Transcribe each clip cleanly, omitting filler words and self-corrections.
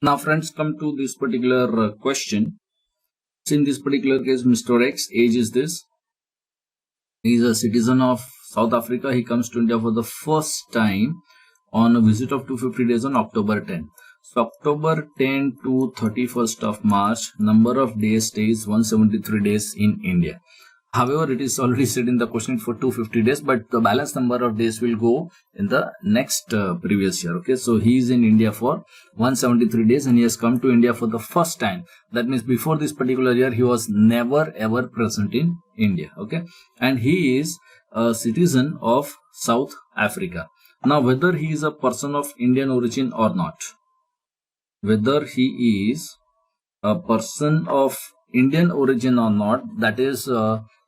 Now friends, come to this particular question. So in this particular case, Mr. X, age is this. He is a citizen of South Africa. He comes to India for the first time on a visit of 250 days on October 10. So October 10 to 31st of March, number of days stays 173 days in India. However, it is already said in the question for 250 days, but the balance number of days will go in the next previous year. Okay, so he is in India for 173 days and he has come to India for the first time. That means before this particular year, he was never ever present in India. Okay, and he is a citizen of South Africa. Now, whether he is a person of Indian origin or not, whether he is a person of Indian origin or not, that is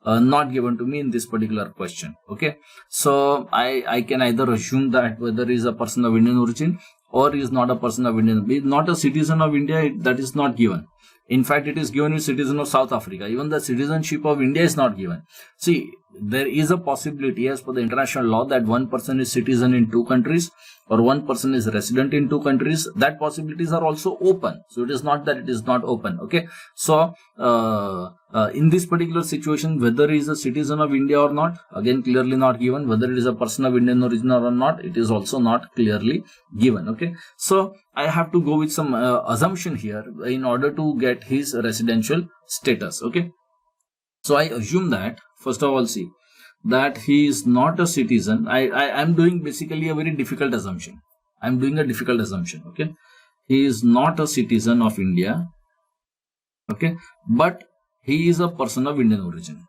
not given to me in this particular question. Okay, so I can either assume that whether he is a person of Indian origin or he is not a person of Indian, not a citizen of India, that is not given. In fact, it is given as citizen of South Africa. Even the citizenship of India is not given. See, there is a possibility as per the international law that one person is citizen in two countries or one person is resident in two countries. That possibilities are also open. So it is not that it is not open. Okay. So in this particular situation, whether he is a citizen of India or not, again clearly not given. Whether it is a person of Indian origin or not, it is also not clearly given. Okay. So I have to go with some assumption here in order to get his residential status. Okay. So I assume that, first of all, see that he is not a citizen. I am doing basically a very difficult assumption. I am doing a difficult assumption. Okay. He is not a citizen of India. Okay. But he is a person of Indian origin.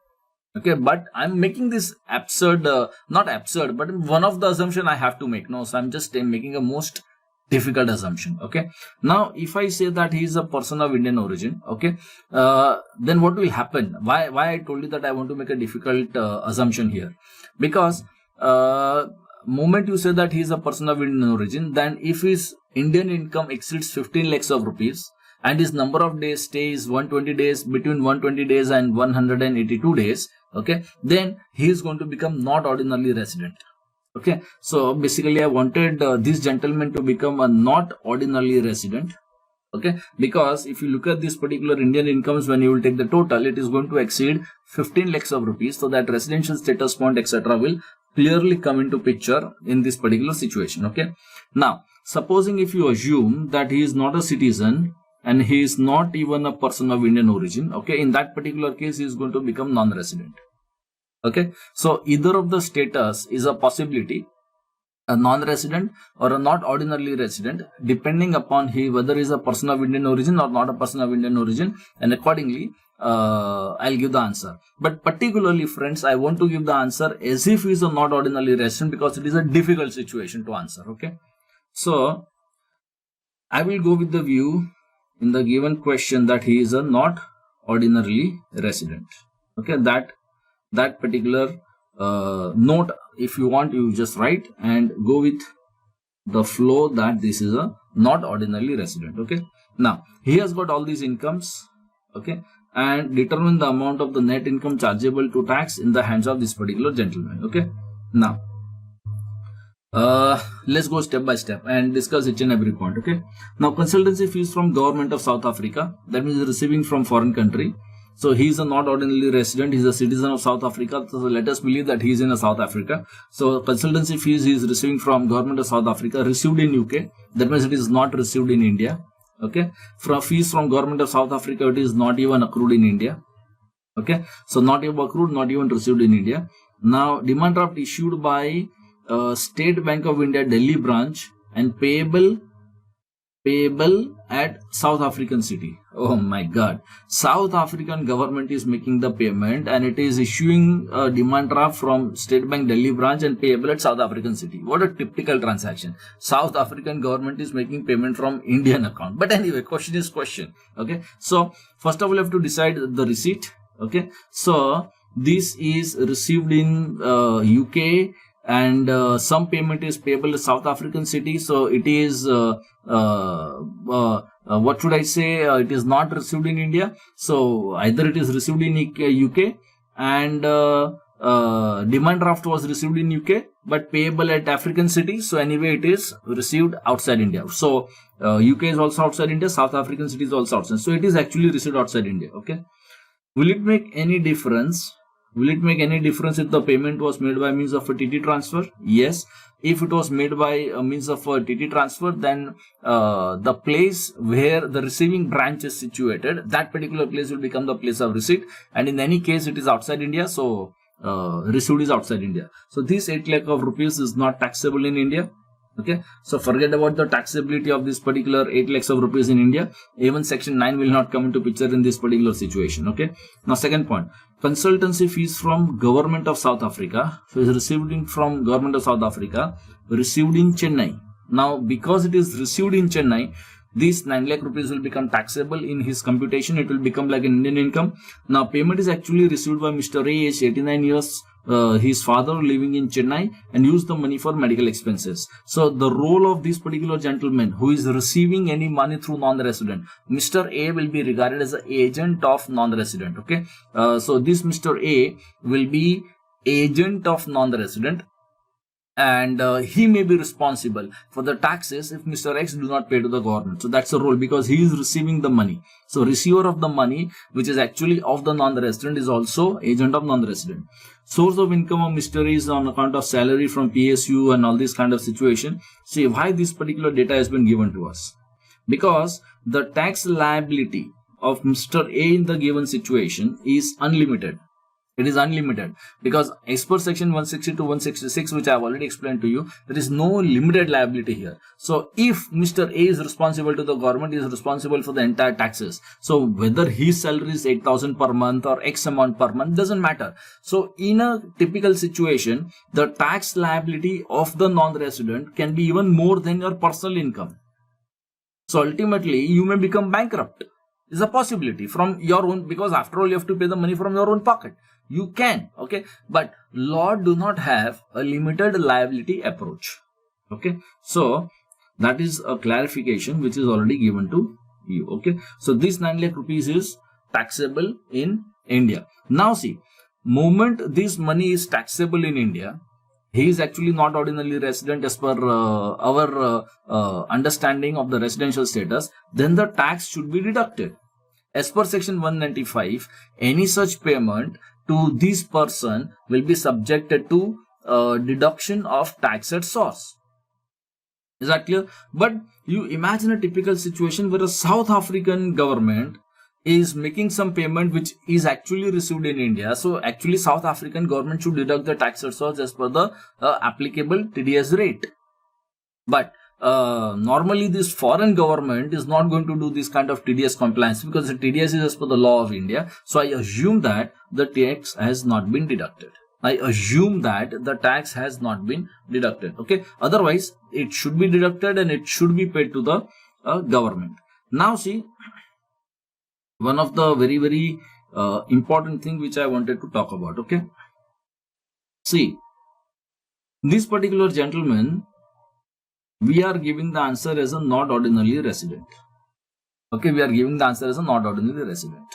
Okay. But I'm making this absurd, not absurd, but one of the assumption I have to make. No, so I'm just making a most difficult assumption. Okay. Now, if I say that he is a person of Indian origin, okay, then what will happen? Why I told you that I want to make a difficult assumption here? Because moment you say that he is a person of Indian origin, then if his Indian income exceeds 15 lakhs of rupees and his number of days stays 120 days, between 120 days and 182 days, okay, then he is going to become not ordinarily resident. Okay, so basically I wanted this gentleman to become a not ordinarily resident. Okay, because if you look at this particular Indian incomes, when you will take the total, it is going to exceed 15 lakhs of rupees. So that residential status point, etc., will clearly come into picture in this particular situation. Okay, now supposing if you assume that he is not a citizen and he is not even a person of Indian origin, okay, in that particular case he is going to become non-resident. Okay, so either of the status is a possibility, a non-resident or a not ordinarily resident, depending upon whether he is a person of Indian origin or not a person of Indian origin, and accordingly I'll give the answer. But particularly, friends, I want to give the answer as if he is a not ordinarily resident because it is a difficult situation to answer. Okay, so I will go with the view in the given question that he is a not ordinarily resident. Okay, that particular note, if you want, you just write and go with the flow that this is a not ordinarily resident. Okay, now he has got all these incomes. Okay, and determine the amount of the net income chargeable to tax in the hands of this particular gentleman. Okay, now let's go step by step and discuss each and every point. Okay, now consultancy fees from government of South Africa, that means receiving from foreign country. So he is a not ordinarily resident. He is a citizen of South Africa. So let us believe that he is in a South Africa. So consultancy fees he is receiving from government of South Africa, received in UK. That means it is not received in India. Okay. From fees from government of South Africa, it is not even accrued in India. Okay. So not even accrued, not even received in India. Now demand draft issued by State Bank of India Delhi branch and payable at South African city. Oh my God. South African government is making the payment and it is issuing a demand draft from State Bank Delhi branch and payable at South African city. What a typical transaction. South African government is making payment from Indian account. But anyway, question is question. Okay. So first of all, you have to decide the receipt. Okay. So this is received in UK. And some payment is payable to South African city, so it is what should I say? It is not received in India. So either it is received in UK and demand draft was received in UK but payable at African city, so anyway it is received outside India. So UK is also outside India, South African city is also outside, so it is actually received outside India. Okay, will it make any difference? Will it make any difference if the payment was made by means of a TT transfer? Yes. If it was made by a means of a TT transfer, then the place where the receiving branch is situated, that particular place will become the place of receipt. And in any case, it is outside India, so received is outside India. So this 8 lakh of rupees is not taxable in India. Okay, so forget about the taxability of this particular 8 lakhs of rupees in India. Even section 9 will not come into picture in this particular situation. Okay, now second point, consultancy fees from government of South Africa. So is received from government of South Africa, received in Chennai. Now because it is received in Chennai, these 9 lakh rupees will become taxable in his computation. It will become like an Indian income. Now payment is actually received by Mr. A, age 89 years. His father living in Chennai, and use the money for medical expenses. So the role of this particular gentleman who is receiving any money through non-resident, Mr. A will be regarded as an agent of non-resident. Okay, so this Mr. A will be agent of non-resident, and he may be responsible for the taxes if Mr. X do not pay to the government. So that's the role, because he is receiving the money. So receiver of the money, which is actually of the non-resident, is also agent of non-resident. Source of income of Mr. A is on account of salary from PSU and all this kind of situation. See why this particular data has been given to us. Because the tax liability of Mr. A in the given situation is unlimited. It is unlimited because as per section 160 to 166, which I have already explained to you, there is no limited liability here. So if Mr. A is responsible to the government, he is responsible for the entire taxes. So whether his salary is 8,000 per month or X amount per month doesn't matter. So in a typical situation, the tax liability of the non-resident can be even more than your personal income. So ultimately, you may become bankrupt. Is a possibility from your own, because after all you have to pay the money from your own pocket. You can, okay, but law do not have a limited liability approach. Okay, so that is a clarification which is already given to you. Okay, so this 9 lakh rupees is taxable in India. Now see, moment this money is taxable in India, he is actually not ordinarily resident as per our understanding of the residential status, then the tax should be deducted. As per section 195, any such payment to this person will be subjected to deduction of tax at source. Is that clear? But you imagine a typical situation where a South African government is making some payment which is actually received in India. So actually South African government should deduct the tax at source as per the applicable TDS rate. But normally this foreign government is not going to do this kind of TDS compliance, because the TDS is as per the law of India. So I assume that the tax has not been deducted. I assume that the tax has not been deducted. Okay. Otherwise, it should be deducted and it should be paid to the government. Now see, one of the very important thing which I wanted to talk about. Okay. See, this particular gentleman, we are giving the answer as a not ordinarily resident. Okay, we are giving the answer as a not ordinarily resident.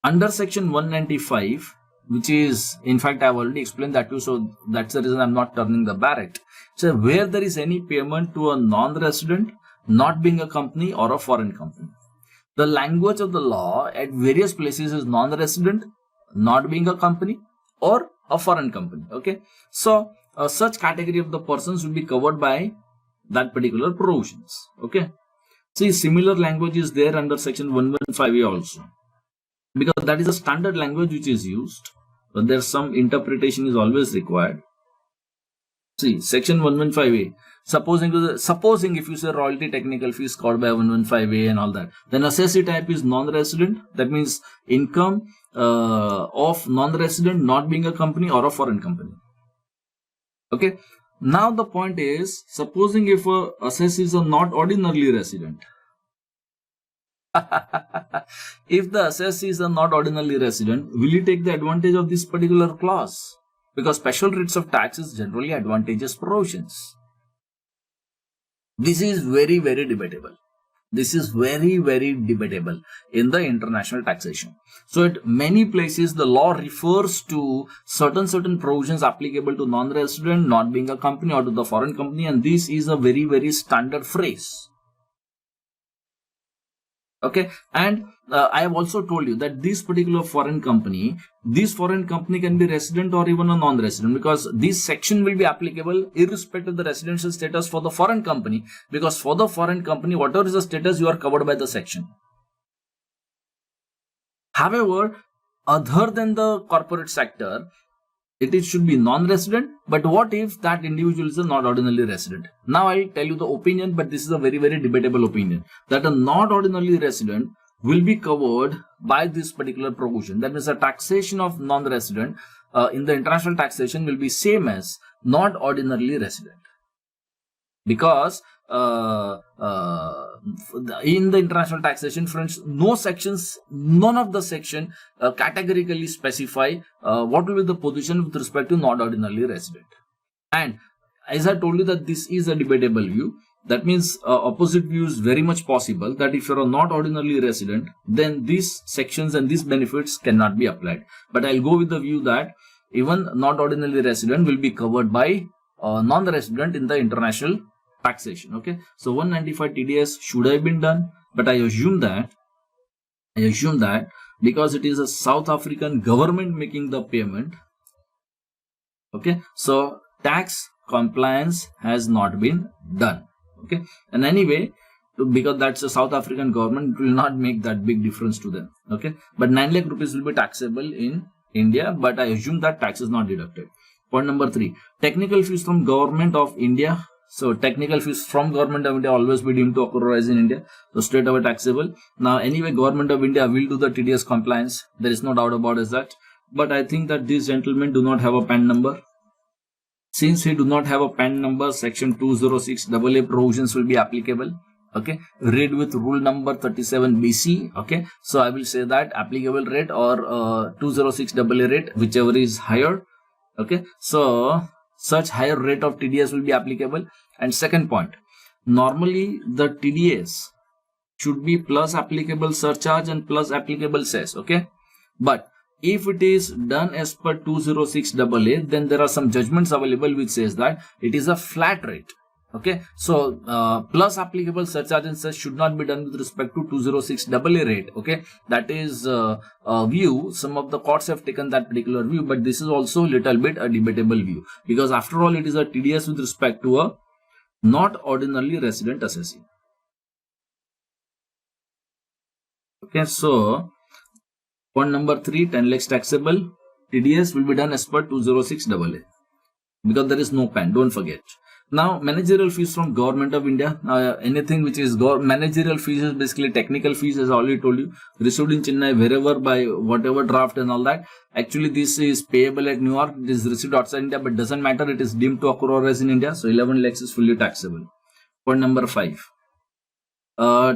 Under section 195, which is, in fact, I have already explained that too, so that's the reason I'm not turning the barrett. So, where there is any payment to a non-resident, not being a company or a foreign company. The language of the law at various places is non-resident, not being a company, or a foreign company. Okay, so such category of the persons will be covered by that particular provisions. Okay, see, similar language is there under section 115A also, because that is a standard language which is used, but there's some interpretation is always required. See, section 115A, supposing if you say royalty technical fees covered by 115A and all that, then assessee type is non-resident. That means income of non-resident not being a company or a foreign company. Okay. Now the point is, supposing if a assessees are not ordinarily resident. If the assessees are not ordinarily resident, will you take the advantage of this particular clause? Because special rates of tax is generally advantageous provisions. This is very debatable. This is very, very debatable in the international taxation. So at many places, the law refers to certain provisions applicable to non-resident, not being a company, or to the foreign company, and this is a very, very standard phrase. Okay, and I have also told you that this particular foreign company can be resident or even a non-resident, because this section will be applicable irrespective of the residential status for the foreign company, because for the foreign company, whatever is the status, you are covered by the section. However, other than the corporate sector, it should be non-resident. But what if that individual is a not ordinarily resident? Now I'll tell you the opinion, but this is a very, very debatable opinion, that a not ordinarily resident will be covered by this particular provision. That means the taxation of non-resident in the international taxation will be same as not ordinarily resident, because in the international taxation, friends, none of the section categorically specify what will be the position with respect to not ordinarily resident. And as I told you that this is a debatable view, that means opposite view is very much possible, that if you are not ordinarily resident, then these sections and these benefits cannot be applied. But I'll go with the view that even not ordinarily resident will be covered by non-resident in the international taxation. Okay, so 195 TDS should have been done, but I assume that because it is a South African government making the payment, okay, so tax compliance has not been done. Okay, and anyway, because that's a South African government, it will not make that big difference to them. Okay, but 9 lakh rupees will be taxable in India, but I assume that tax is not deducted. Point number 3, technical fees from government of India. So technical fees from government of India always be deemed to occur as in India, so straight away taxable. Now anyway, government of India will do the TDS compliance, there is no doubt about it that. But I think that these gentlemen do not have a PAN number. Since he do not have a PAN number, section 206AA provisions will be applicable. Okay, read with rule number 37 BC. Okay, so I will say that applicable rate or 206AA rate, whichever is higher. Okay, so such higher rate of TDS will be applicable. And second point, normally the TDS should be plus applicable surcharge and plus applicable cess. Okay, but if it is done as per 206AA, then there are some judgments available which says that it is a flat rate. Okay, so plus applicable surcharge and cess should not be done with respect to 206AA rate. Okay, that is a view. Some of the courts have taken that particular view, but this is also a little bit a debatable view, because after all, it is a TDS with respect to a not ordinarily resident assessee. Okay, so point number 3, 10 lakhs taxable, TDS will be done as per 206AA, because there is no PAN, don't forget. Now, managerial fees from government of India. Anything which is managerial fees is basically technical fees, as I already told you, received in Chennai, wherever by whatever draft and all that. Actually, this is payable at New York. It is received outside India, but doesn't matter. It is deemed to occur as in India. So 11 lakhs is fully taxable. Point number 5.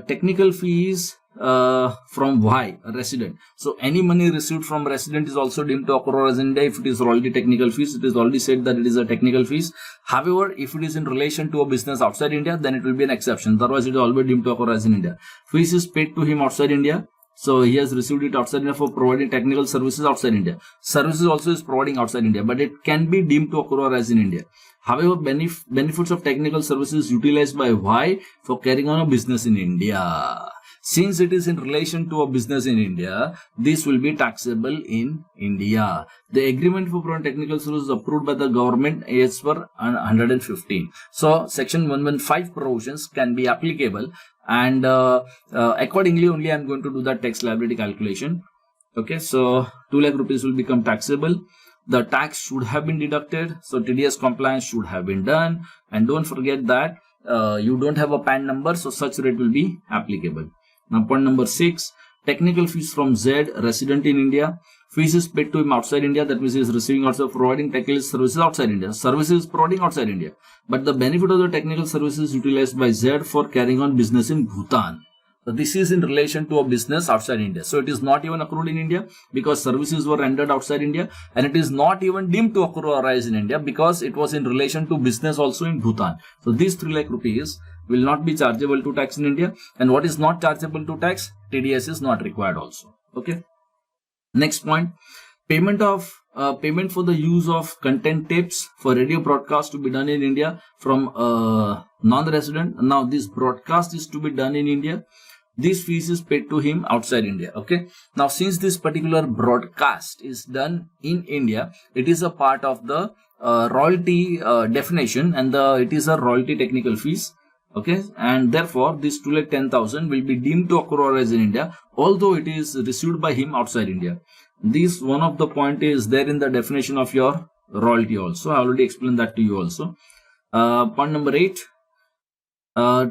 Technical fees from Y, a resident. So any money received from resident is also deemed to occur as in India. If it is already technical fees, it is already said that it is a technical fees. However, if it is in relation to a business outside India, then it will be an exception. Otherwise, it is always deemed to occur as in India. Fees is paid to him outside India. So he has received it outside India for providing technical services outside India. Services also is providing outside India, but it can be deemed to occur as in India. However, benefits of technical services utilized by Y for carrying on a business in India. Since it is in relation to a business in India, this will be taxable in India. The agreement for providing technical services approved by the government as per 115. So, section 115 provisions can be applicable, and accordingly only I am going to do the tax liability calculation. Okay, so 2 lakh rupees will become taxable. The tax should have been deducted, so TDS compliance should have been done, and don't forget that you don't have a PAN number, so such rate will be applicable. Now, point number 6, technical fees from Z, resident in India. Fees is paid to him outside India, that means he is receiving also providing technical services outside India. Services providing outside India. But the benefit of the technical services utilized by Z for carrying on business in Bhutan. So this is in relation to a business outside India. So it is not even accrued in India because services were rendered outside India, and it is not even deemed to accrue or arise in India because it was in relation to business also in Bhutan. So these 3 lakh rupees will not be chargeable to tax in India, and what is not chargeable to tax, TDS is not required also. Okay. Next point, payment for the use of content tapes for radio broadcast to be done in India from non-resident. Now this broadcast is to be done in India. This fees is paid to him outside India. Okay. Now since this particular broadcast is done in India, it is a part of the royalty definition, and it is a royalty technical fees. Okay, and therefore this 2,10,000 will be deemed to accrue as in India, although it is received by him outside India. This one of the point is there in the definition of your royalty also. I already explained that to you also. Point number 8,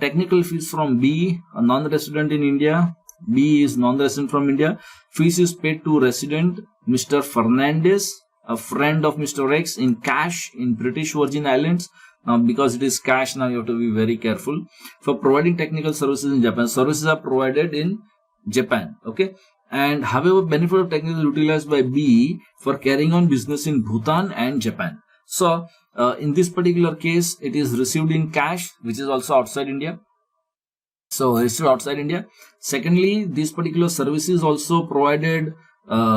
technical fees from B, a non-resident in India. B is non-resident from India. Fees is paid to resident Mr. Fernandez, a friend of Mr. X, in cash in British Virgin Islands. Now, because it is cash, now you have to be very careful. For providing technical services in Japan, services are provided in Japan. Okay. And however, benefit of technical utilized by B for carrying on business in Bhutan and Japan. So, in this particular case, it is received in cash, which is also outside India. So, received outside India. Secondly, this particular service is also provided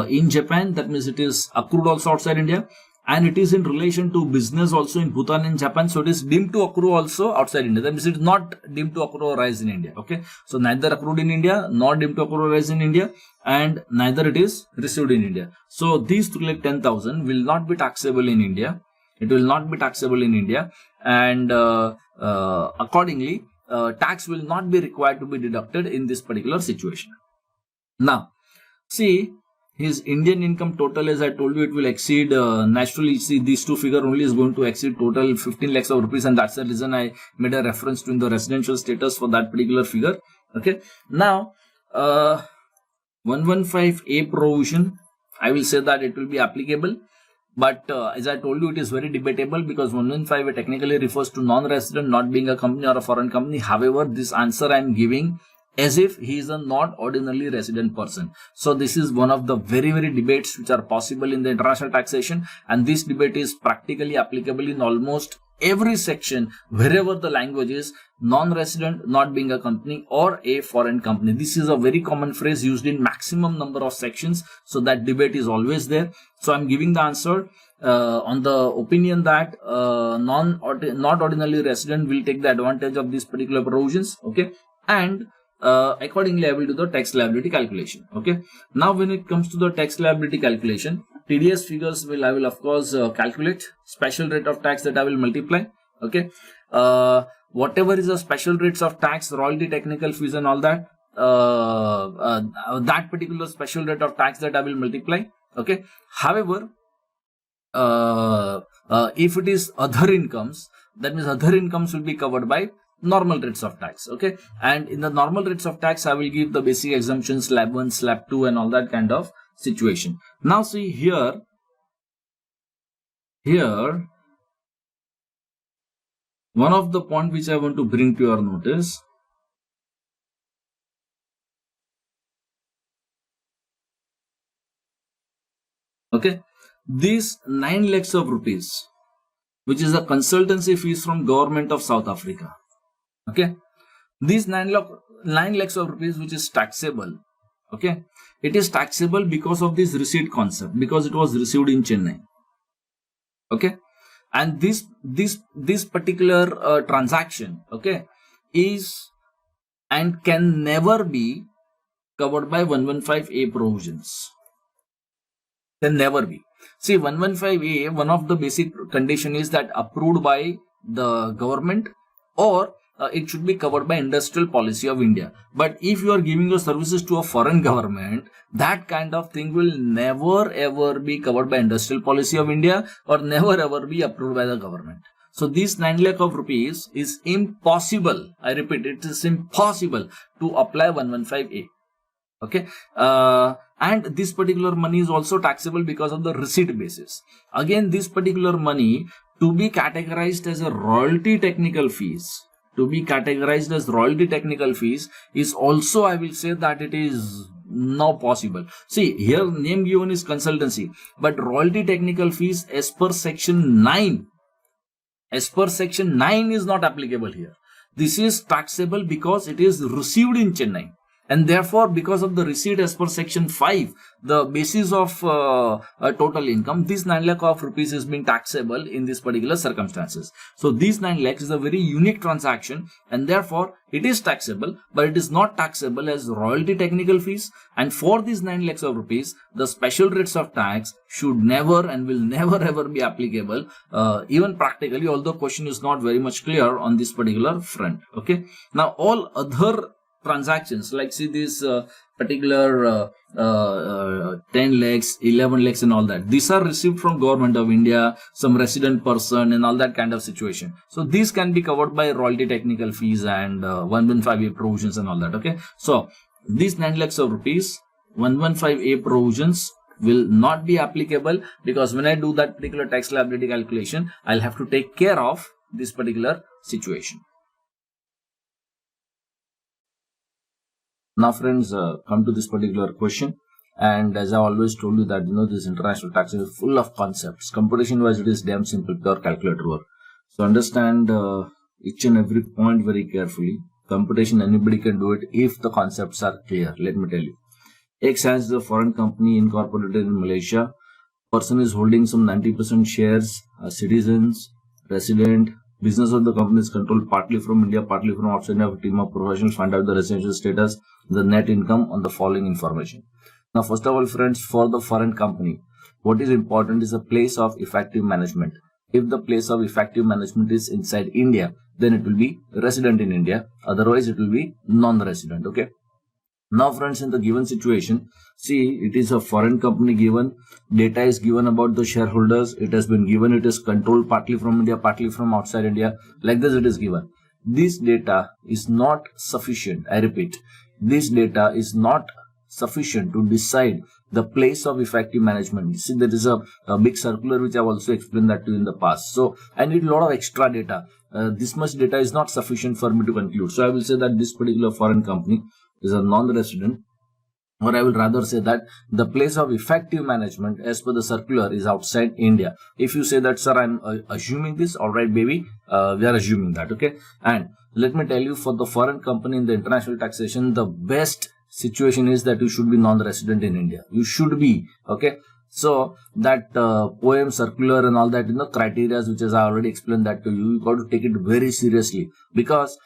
in Japan. That means it is accrued also outside India. And it is in relation to business also in Bhutan and Japan. So it is deemed to accrue also outside India. That means it is not deemed to accrue or rise in India. Okay. So neither accrued in India, nor deemed to accrue or rise in India, and neither it is received in India. So these 2,10,000 will not be taxable in India. It will not be taxable in India. And accordingly, tax will not be required to be deducted in this particular situation. Now, see, his Indian income total, as I told you, it will exceed, naturally, see, these two figure only is going to exceed total 15 lakhs of rupees, and that's the reason I made a reference to in the residential status for that particular figure. Okay. Now, 115A provision, I will say that it will be applicable, but as I told you, it is very debatable because 115A technically refers to non-resident not being a company or a foreign company. However, this answer I am giving as if he is a not ordinarily resident person. So this is one of the very, very debates which are possible in the international taxation, and this debate is practically applicable in almost every section wherever the language is non-resident not being a company or a foreign company. This is a very common phrase used in maximum number of sections, so that debate is always there. So I'm giving the answer on the opinion that not ordinarily resident will take the advantage of these particular provisions. Okay. And accordingly, I will do the tax liability calculation. Okay. Now, when it comes to the tax liability calculation, TDS figures I will of course calculate special rate of tax that I will multiply. Okay. Whatever is the special rates of tax, royalty, technical fees, and all that, that particular special rate of tax that I will multiply. Okay. However, if it is other incomes, that means other incomes will be covered by normal rates of tax. Okay. And in the normal rates of tax, I will give the basic exemptions, slab 1, slab 2, and all that kind of situation. Now see here, one of the point which I want to bring to your notice. Okay. These 9 lakhs of rupees, which is the consultancy fees from government of South Africa. Okay, these 9 lakhs of rupees, which is taxable. Okay, it is taxable because of this receipt concept, because it was received in Chennai. Okay, and this particular transaction, okay, is and can never be covered by 115A provisions. Can never be. See, 115A, one of the basic condition is that approved by the government, or it should be covered by industrial policy of India. But if you are giving your services to a foreign government, that kind of thing will never ever be covered by industrial policy of India, or never ever be approved by the government. So this 9 lakh of rupees is impossible. I repeat, it is impossible to apply 115A. Okay. And this particular money is also taxable because of the receipt basis. Again, this particular money to be categorized as a royalty technical fees, is also, I will say that it is not possible. See, here name given is consultancy, but royalty technical fees as per section 9 is not applicable here. This is taxable because it is received in Chennai. And therefore, because of the receipt as per section 5, the basis of total income, this 9 lakh of rupees is being taxable in these particular circumstances. So these 9 lakhs is a very unique transaction, and therefore it is taxable, but it is not taxable as royalty technical fees. And for these 9 lakhs of rupees, the special rates of tax should never and will never ever be applicable, even practically, although question is not very much clear on this particular front. Okay. Now all other transactions, like see this particular 10 lakhs, 11 lakhs and all that, these are received from government of India, some resident person and all that kind of situation. So these can be covered by royalty technical fees and 115A provisions and all that. Okay. So these 9 lakhs of rupees, 115A provisions will not be applicable, because when I do that particular tax liability calculation, I'll have to take care of this particular situation. Now friends, come to this particular question, and as I always told you that this international tax is full of concepts. Computation wise, it is damn simple, pure calculator work. So understand each and every point very carefully. Computation, anybody can do it if the concepts are clear. Let me tell you. X has a foreign company incorporated in Malaysia. Person is holding some 90% shares, citizens, resident. Business of the company is controlled partly from India, partly from outside India. A team of professionals find out the residential status, the net income on the following information. Now, first of all, friends, for the foreign company, what is important is the place of effective management. If the place of effective management is inside India, then it will be resident in India. Otherwise, it will be non-resident. Okay. Now, friends, in the given situation, see, it is a foreign company given. Data is given about the shareholders. It has been given. It is controlled partly from India, partly from outside India. Like this, it is given. This data is not sufficient. I repeat, this data is not sufficient to decide the place of effective management. You see, there is a big circular which I have also explained that to you in the past. So, I need a lot of extra data. This much data is not sufficient for me to conclude. So, I will say that this particular foreign company is a non-resident, or I will rather say that the place of effective management as per the circular is outside India. If you say that, sir, I'm assuming this, all right, baby, we are assuming that, okay? And let me tell you, for the foreign company in the international taxation, the best situation is that you should be non-resident in India. You should be, okay? So that poem, circular and all that, criteria which as I already explained that to you, you got to take it very seriously, because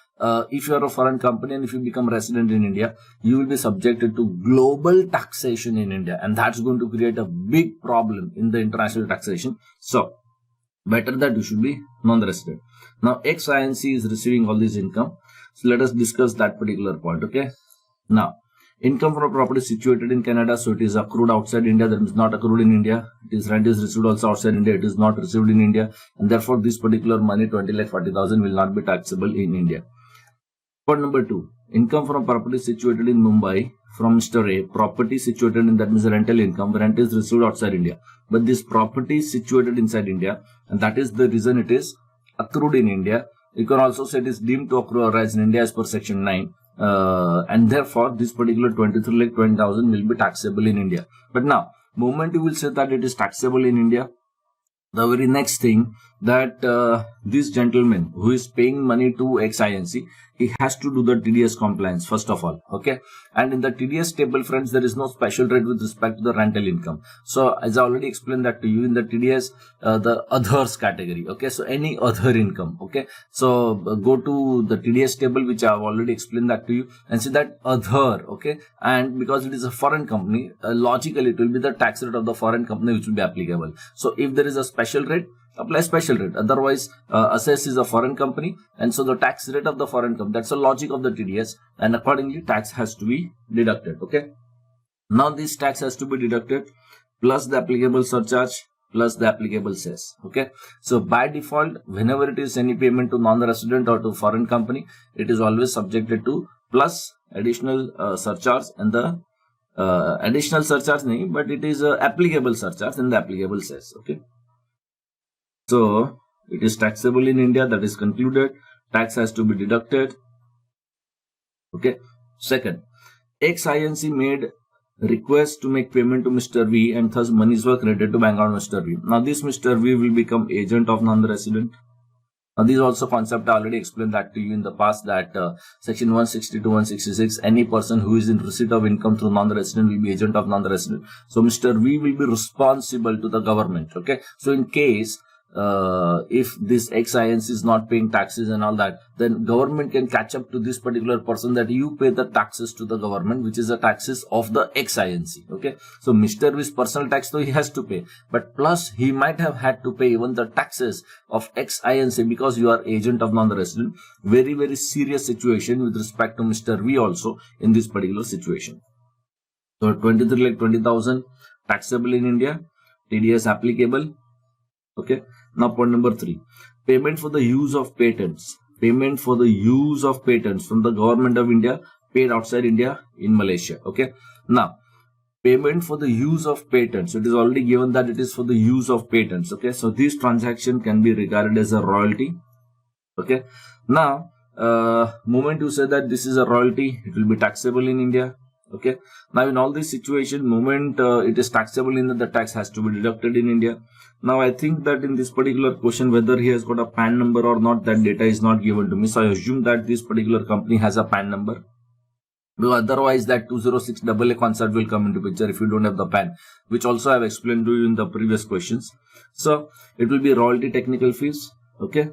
if you are a foreign company and if you become resident in India, you will be subjected to global taxation in India, and that's going to create a big problem in the international taxation. So better that you should be non-resident. Now XINC is receiving all this income. So let us discuss that particular point. Okay. Now, income from a property situated in Canada, so it is accrued outside India, that is not accrued in India. It is rent is received also outside India, it is not received in India, and therefore this particular money, 20,40,000, will not be taxable in India. Point number 2, income from property situated in Mumbai from Mr. A, property situated in, that means rental income, rent is received outside India, but this property is situated inside India, and that is the reason it is accrued in India. You can also say it is deemed to accrue or rise in India as per section 9. And therefore this particular 23,20,000 will be taxable in India. But now, moment you will say that it is taxable in India, the very next thing that this gentleman who is paying money to XINC, he has to do the TDS compliance first of all. Okay. And in the TDS table, friends, there is no special rate with respect to the rental income. So as I already explained that to you, in the TDS, the others category. Okay. So any other income. Okay. So go to the TDS table, which I have already explained that to you, and see that other. Okay. And because it is a foreign company, logically it will be the tax rate of the foreign company which will be applicable. So if there is a special rate, apply special rate. Otherwise, assess is a foreign company, and so the tax rate of the foreign company, that's the logic of the TDS, and accordingly tax has to be deducted. Okay. Now this tax has to be deducted plus the applicable surcharge plus the applicable cess. Okay. So by default, whenever it is any payment to non-resident or to foreign company, it is always subjected to plus additional surcharge and the additional surcharge, but it is applicable surcharge and the applicable cess. Okay. So it is taxable in India, that is concluded. Tax has to be deducted. Okay. Second, XINC made request to make payment to Mr. V, and thus monies were credited to bank account Mr. V. Now this Mr. V will become agent of non-resident. Now, these also concept I already explained that to you in the past, that section 160 to 166, any person who is in receipt of income through non-resident will be agent of non-resident. So Mr. V will be responsible to the government. Okay. So in case if this ex-INC is not paying taxes and all that, then government can catch up to this particular person that you pay the taxes to the government, which is the taxes of the ex-INC. Okay. So Mr. V's personal tax, though, he has to pay, but plus he might have had to pay even the taxes of ex-INC because you are agent of non-resident. Very, very serious situation with respect to Mr. V also in this particular situation. So 23 lakh 20,000 taxable in India, TDS applicable. Okay. Now point number 3, payment for the use of patents. Payment for the use of patents from the government of India paid outside India in Malaysia. Okay. Now payment for the use of patents. It is already given that it is for the use of patents. Okay. So this transaction can be regarded as a royalty. Okay. Now moment you say that this is a royalty, it will be taxable in India. Okay. Now in all these situations, moment it is taxable in the tax has to be deducted in India. Now I think that in this particular question, whether he has got a PAN number or not, that data is not given to me. So I assume that this particular company has a PAN number. Because otherwise that 206 AA concept will come into picture if you don't have the PAN, which also I have explained to you in the previous questions. So it will be royalty technical fees. Okay.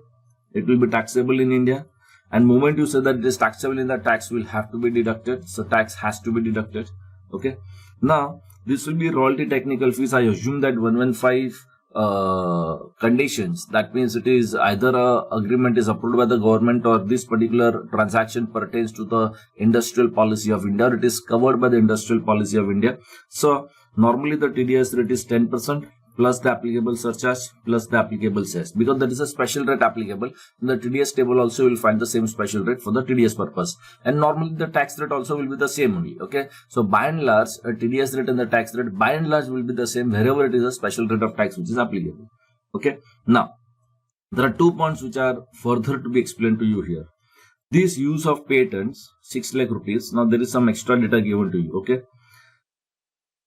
It will be taxable in India. And moment you say that it is taxable in the tax will have to be deducted. So tax has to be deducted. Okay. Now this will be royalty technical fees. I assume that 115 conditions. That means it is either a agreement is approved by the government or this particular transaction pertains to the industrial policy of India. Or it is covered by the industrial policy of India. So normally the TDS rate is 10%. Plus the applicable surcharge plus the applicable cess, because that is a special rate applicable. In the TDS table also will find the same special rate for the TDS purpose, and normally the tax rate also will be the same only. Okay, so by and large a TDS rate and the tax rate by and large will be the same wherever it is a special rate of tax which is applicable. Okay, now there are 2 points which are further to be explained to you here. This use of patents, 6 lakh rupees. Now there is some extra data given to you. Okay.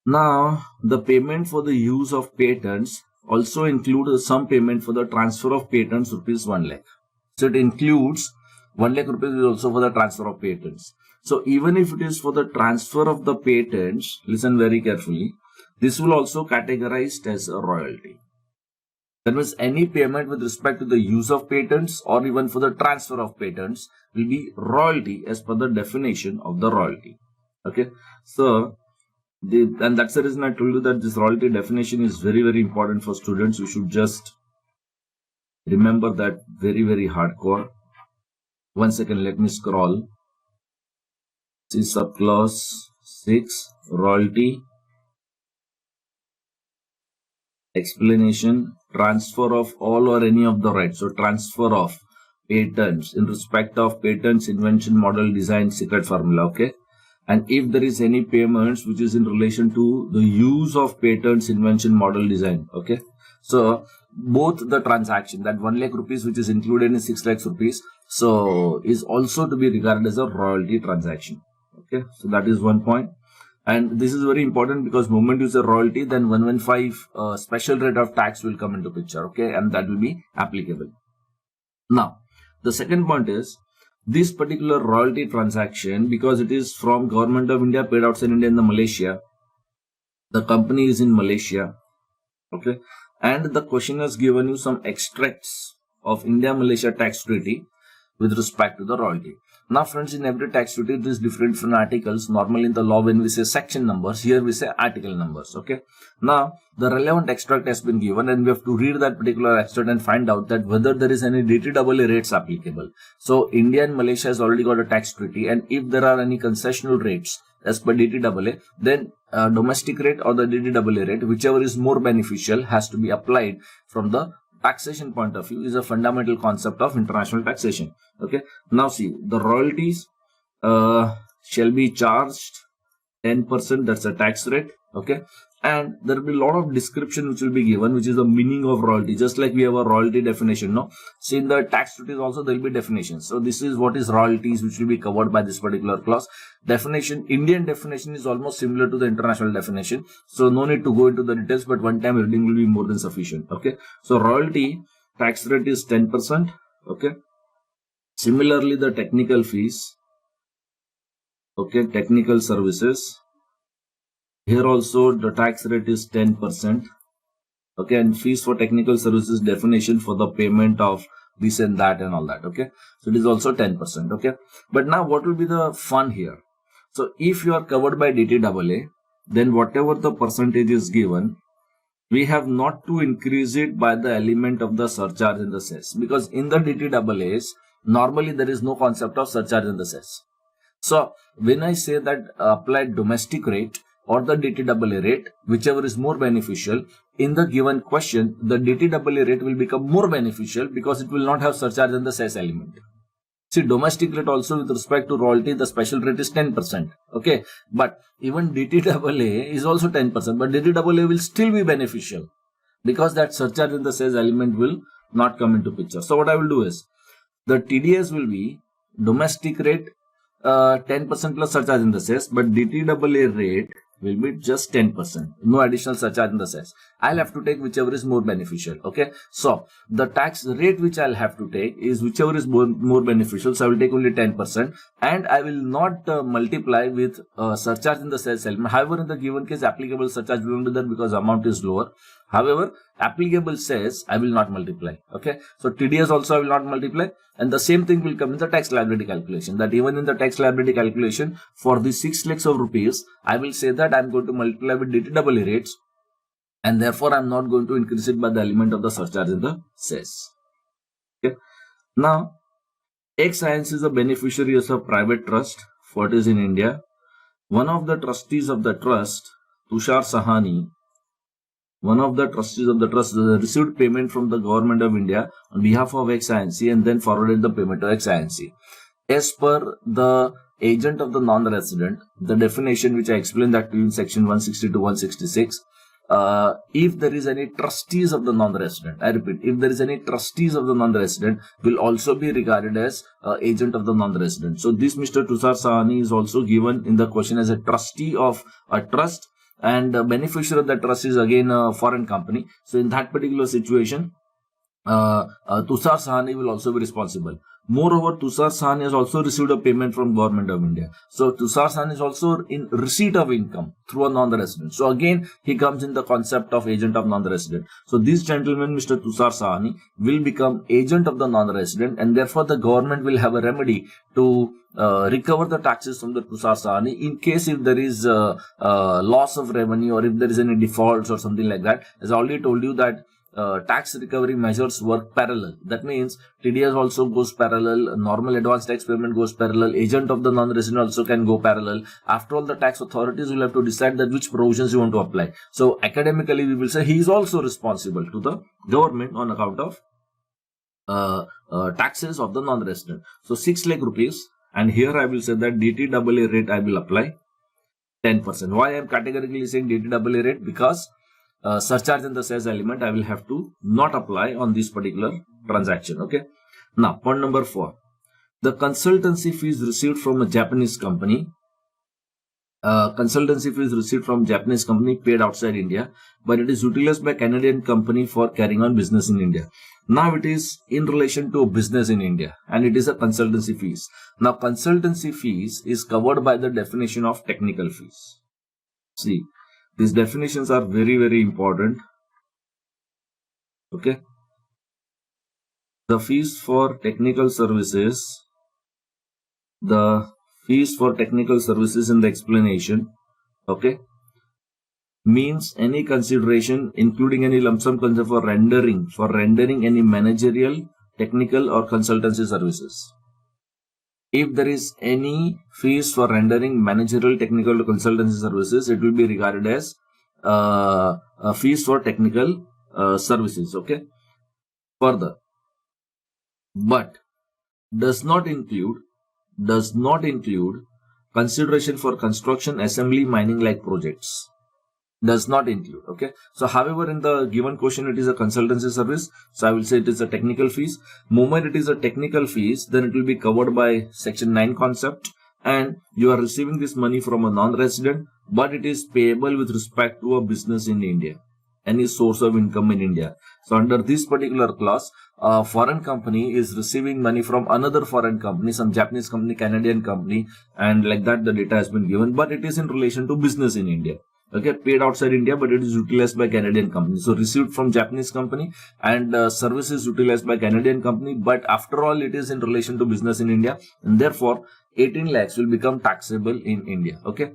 Now, the payment for the use of patents also includes some payment for the transfer of patents, rupees 1 lakh. So it includes 1 lakh rupees is also for the transfer of patents. So even if it is for the transfer of the patents, listen very carefully, this will also categorized as a royalty. That means any payment with respect to the use of patents or even for the transfer of patents will be royalty as per the definition of the royalty. Okay. So and that's the reason I told you that this royalty definition is very, very important for students. You should just remember that very, very hardcore. 1 second, let me scroll. See subclause 6, royalty, explanation, transfer of all or any of the rights. So transfer of patents in respect of patents, invention, model, design, secret formula. Okay. And if there is any payments which is in relation to the use of patents, invention, model, design. Okay. So both the transaction, that 1 lakh rupees which is included in 6 lakhs rupees, so is also to be regarded as a royalty transaction. Okay. So that is one point. And this is very important because moment you say royalty, then 115 special rate of tax will come into picture. Okay. And that will be applicable. Now, the second point is, this particular royalty transaction, because it is from government of India paid outside India in the Malaysia, the company is in Malaysia. Okay. And the question has given you some extracts of India-Malaysia tax treaty with respect to the royalty. Now friends, in every tax treaty it is different from articles. Normally in the law when we say section numbers, here we say article numbers. Okay. Now the relevant extract has been given and we have to read that particular extract and find out that whether there is any DTAA rates applicable. So India and Malaysia has already got a tax treaty, and if there are any concessional rates as per DTAA, then domestic rate or the DTAA rate, whichever is more beneficial, has to be applied from the taxation point of view. Is a fundamental concept of international taxation. Okay. Now see, the royalties shall be charged 10%. That's a tax rate. Okay. And there will be a lot of description which will be given, which is the meaning of royalty. Just like we have a royalty definition. No. See, in the tax treaties also there will be definitions. So this is what is royalties, which will be covered by this particular clause. Definition, Indian definition is almost similar to the international definition. So no need to go into the details, but one time reading will be more than sufficient. Okay. So royalty tax rate is 10%. Okay. Similarly, the technical fees. Okay, technical services. Here also the tax rate is 10%. Okay, and fees for technical services definition for the payment of this and that and all that. Okay, so it is also 10%. Okay, but now what will be the fun here? So if you are covered by DTAA, then whatever the percentage is given, we have not to increase it by the element of the surcharge in the cess, because in the DTAAs normally there is no concept of surcharge in the cess. So when I say that apply domestic rate or the DTAA rate, whichever is more beneficial, in the given question, the DTAA rate will become more beneficial because it will not have surcharge in the cess element. See, domestic rate also with respect to royalty, the special rate is 10%. Okay, but even DTAA is also 10%, but DTAA will still be beneficial because that surcharge in the cess element will not come into picture. So what I will do is, the TDS will be domestic rate 10% plus surcharge in the cess, but DTAA rate will be just 10%. No additional surcharge in the cess. I'll have to take whichever is more beneficial. Okay. So the tax rate which I'll have to take is whichever is more beneficial. So I will take only 10% and I will not multiply with surcharge in the cess element. However, in the given case, applicable surcharge will not be there because amount is lower. However, applicable cess I will not multiply. Okay. So TDS also I will not multiply. And the same thing will come in the tax liability calculation, that even in the tax liability calculation for the 6 lakhs of rupees, I will say that I am going to multiply with DTAA rates and therefore I am not going to increase it by the element of the surcharge in the cess. Okay. Now, X-Science is a beneficiary of a private trust for it is in India. One of the trustees of the trust, Tushar Sahani, received payment from the government of India on behalf of X-INC and then forwarded the payment to X-INC. As per the agent of the non-resident, the definition which I explained that in section 160 to 166, if there is any trustees of the non-resident, I repeat, if there is any trustees of the non-resident, will also be regarded as agent of the non-resident. So this Mr. Tushar Sahani is also given in the question as a trustee of a trust, and the beneficiary of the trust is again a foreign company. So in that particular situation, Tushar Sahani will also be responsible. Moreover, Tushar Sahani has also received a payment from government of India. So Tushar Sahani is also in receipt of income through a non-resident. So again, he comes in the concept of agent of non-resident. So this gentleman, Mr. Tushar Sahani, will become agent of the non-resident, and therefore the government will have a remedy to recover the taxes from the Tushar Sahani in case if there is loss of revenue or if there is any defaults or something like that. As I already told you that tax recovery measures work parallel. That means TDS also goes parallel, normal advance tax payment goes parallel, agent of the non-resident also can go parallel. After all, the tax authorities will have to decide that which provisions you want to apply. So academically we will say he is also responsible to the government on account of taxes of the non-resident. So 6 lakh rupees, and here I will say that DTAA rate I will apply 10%. Why I am categorically saying DTAA rate? Because surcharge in the cess element I will have to not apply on this particular transaction. Okay. Now, point number 4. The consultancy fees received from a Japanese company. Consultancy fees received from Japanese company paid outside India, but it is utilized by Canadian company for carrying on business in India. Now it is in relation to business in India and it is a consultancy fees. Now consultancy fees is covered by the definition of technical fees. See, these definitions are very, very important. Okay. The fees for technical services, in the explanation, okay, means any consideration including any lump sum consideration for rendering any managerial, technical or consultancy services. If there is any fees for rendering managerial, technical or consultancy services, it will be regarded as fees for technical services. Okay. Further, but does not include consideration for construction, assembly, mining like projects. Does not include. Okay. So however, in the given question it is a consultancy service, so I will say it is a technical fees. Moment it is a technical fees, then it will be covered by section 9 concept, and you are receiving this money from a non-resident, but it is payable with respect to a business in India, any source of income in India. So under this particular clause, a foreign company is receiving money from another foreign company, some Japanese company, Canadian company, and like that the data has been given, but it is in relation to business in India. Okay, paid outside India, but it is utilized by Canadian company. So received from Japanese company and services utilized by Canadian company, but after all it is in relation to business in India, and therefore 18 lakhs will become taxable in India. Okay.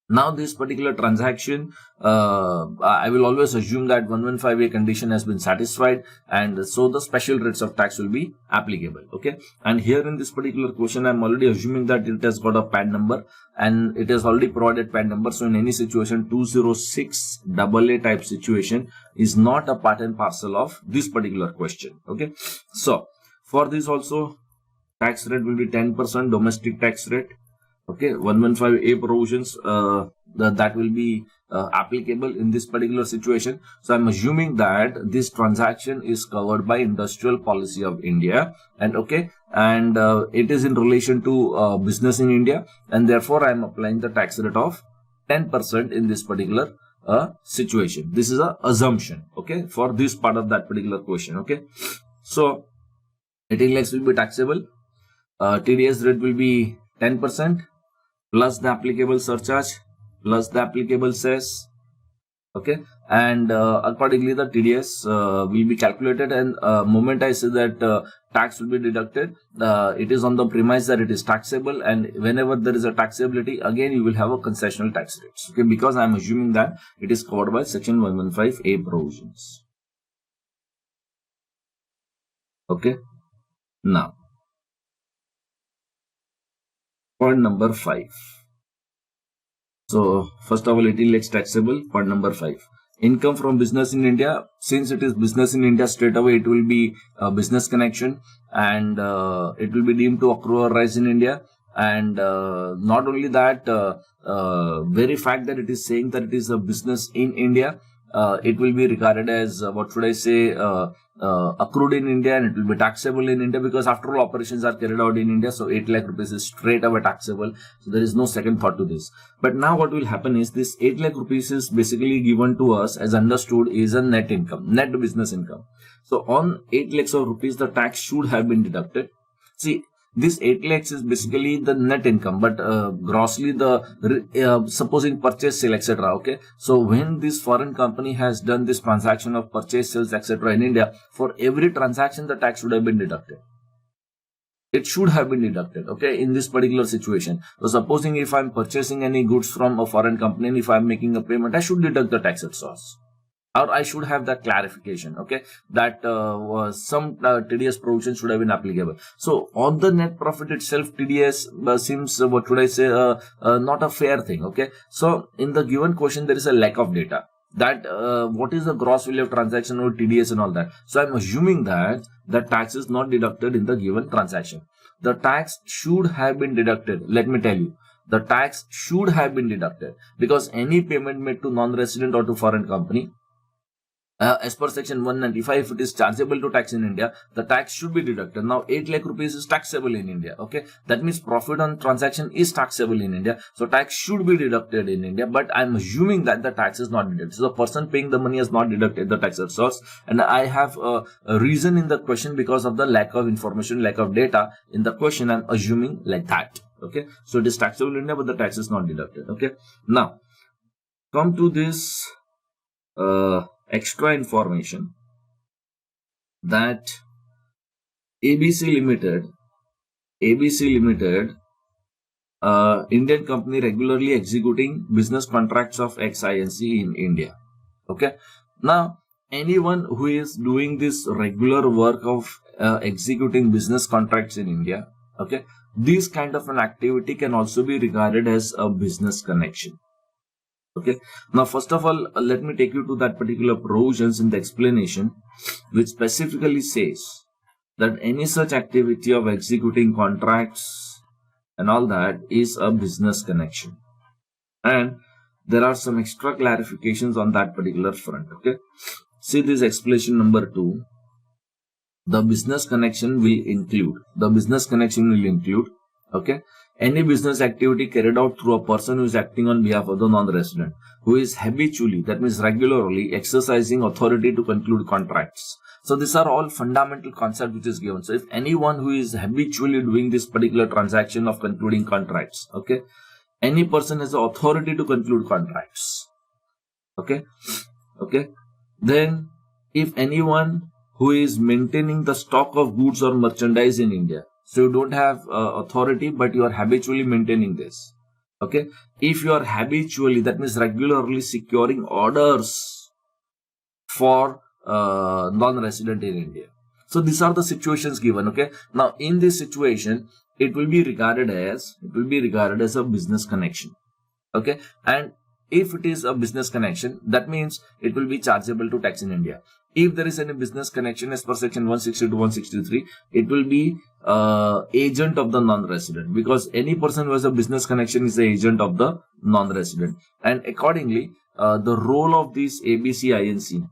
Now this particular transaction, I will always assume that 115A condition has been satisfied, and so the special rates of tax will be applicable. Okay, and here in this particular question, I am already assuming that it has got a PAN number and it has already provided PAN number. So in any situation, 206 AA type situation is not a part and parcel of this particular question. Okay, so for this also tax rate will be 10% domestic tax rate. Okay, 115A provisions that will be applicable in this particular situation. So I'm assuming that this transaction is covered by industrial policy of India, and okay, and it is in relation to business in India, and therefore I'm applying the tax rate of 10% in this particular situation. This is an assumption, okay, for this part of that particular question. Okay, so 18 lakhs will be taxable. TDS rate will be 10%. Plus the applicable surcharge, plus the applicable cess. Okay, and accordingly the TDS will be calculated, and moment I say that tax will be deducted, it is on the premise that it is taxable, and whenever there is a taxability, again you will have a concessional tax rates. Okay, because I am assuming that it is covered by section 115A provisions. Okay, now point number 5. So first of all, 18 lakhs taxable. Point number 5. Income from business in India. Since it is business in India, straight away it will be a business connection, and it will be deemed to accrue or rise in India. And not only that, very fact that it is saying that it is a business in India, it will be regarded as what should I say, accrued in India, and it will be taxable in India, because after all operations are carried out in India. So 8 lakh rupees is straight away taxable. So there is no second thought to this. But now what will happen is this 8 lakh rupees is basically given to us as understood is a net income, net business income. So on 8 lakhs of rupees, the tax should have been deducted. See, this 8 lakhs is basically the net income, but grossly the supposing purchase, sale, etc. Okay, so when this foreign company has done this transaction of purchase, sales, etc. in India, for every transaction the tax should have been deducted. It should have been deducted. Okay, in this particular situation. So supposing if I am purchasing any goods from a foreign company, and if I am making a payment, I should deduct the tax at source. Or I should have that clarification, okay, that some TDS provision should have been applicable. So on the net profit itself, TDS seems, what should I say, not a fair thing, okay. So in the given question, there is a lack of data that what is the gross value of transaction or TDS and all that. So I'm assuming that the tax is not deducted in the given transaction. The tax should have been deducted. Let me tell you. The tax should have been deducted, because any payment made to non-resident or to foreign company, as per section 195, if it is chargeable to tax in India, the tax should be deducted. Now 8 lakh rupees is taxable in India. Okay, that means profit on transaction is taxable in India. So tax should be deducted in India, but I'm assuming that the tax is not deducted. So the person paying the money has not deducted the tax at source, and I have a reason in the question because of the lack of information, lack of data in the question. I'm assuming like that. Okay, so it is taxable in India, but the tax is not deducted. Okay, now come to this extra information that ABC Limited, Indian company regularly executing business contracts of XINC in India. Okay, now anyone who is doing this regular work of executing business contracts in India, okay, this kind of an activity can also be regarded as a business connection. Okay, now first of all, let me take you to that particular provisions in the explanation, which specifically says that any such activity of executing contracts and all that is a business connection. And there are some extra clarifications on that particular front. Okay, see this explanation number 2. The business connection will include, okay, any business activity carried out through a person who is acting on behalf of the non-resident, who is habitually, that means regularly, exercising authority to conclude contracts. So these are all fundamental concepts which is given. So if anyone who is habitually doing this particular transaction of concluding contracts, okay, any person has the authority to conclude contracts. Okay. Then if anyone who is maintaining the stock of goods or merchandise in India, so you don't have authority, but you are habitually maintaining this. Okay. If you are habitually, that means regularly securing orders for non-resident in India. So these are the situations given. Okay. Now in this situation, it will be regarded as a business connection. Okay. And if it is a business connection, that means it will be chargeable to tax in India. If there is any business connection as per section 160 to 163, it will be agent of the non-resident, because any person who has a business connection is the agent of the non-resident. And accordingly, the role of this ABC INC,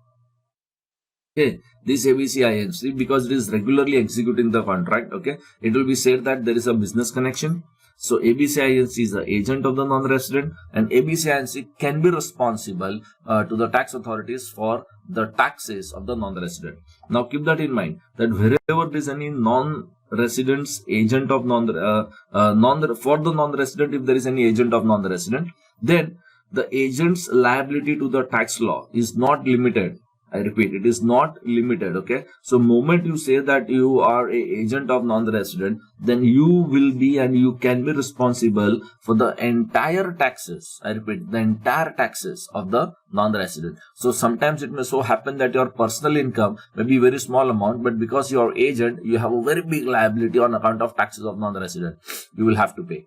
okay, this ABC INC, because it is regularly executing the contract, okay, it will be said that there is a business connection. So ABC INC is the agent of the non-resident, and ABC INC can be responsible to the tax authorities for the taxes of the non-resident. Now keep that in mind, that wherever there is any non-resident's agent of for the non-resident, if there is any agent of non-resident, then the agent's liability to the tax law is not limited. I repeat, it is not limited. Okay. So moment you say that you are an agent of non-resident, then you will be and you can be responsible for the entire taxes. I repeat, the entire taxes of the non-resident. So sometimes it may so happen that your personal income may be very small amount, but because you are agent, you have a very big liability on account of taxes of non-resident. You will have to pay.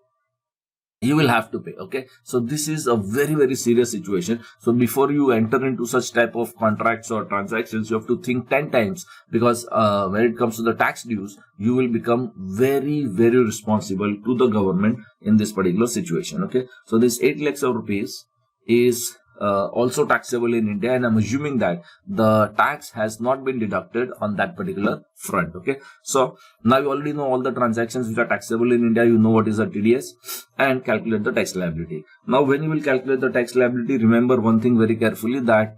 Okay. So this is a very, very serious situation. So before you enter into such type of contracts or transactions, you have to think 10 times, because when it comes to the tax dues, you will become very, very responsible to the government in this particular situation. Okay. So this 8 lakhs of rupees is also taxable in India, and I'm assuming that the tax has not been deducted on that particular front. Okay. So now you already know all the transactions which are taxable in India. You know what is the TDS and calculate the tax liability. Now when you will calculate the tax liability, remember one thing very carefully, that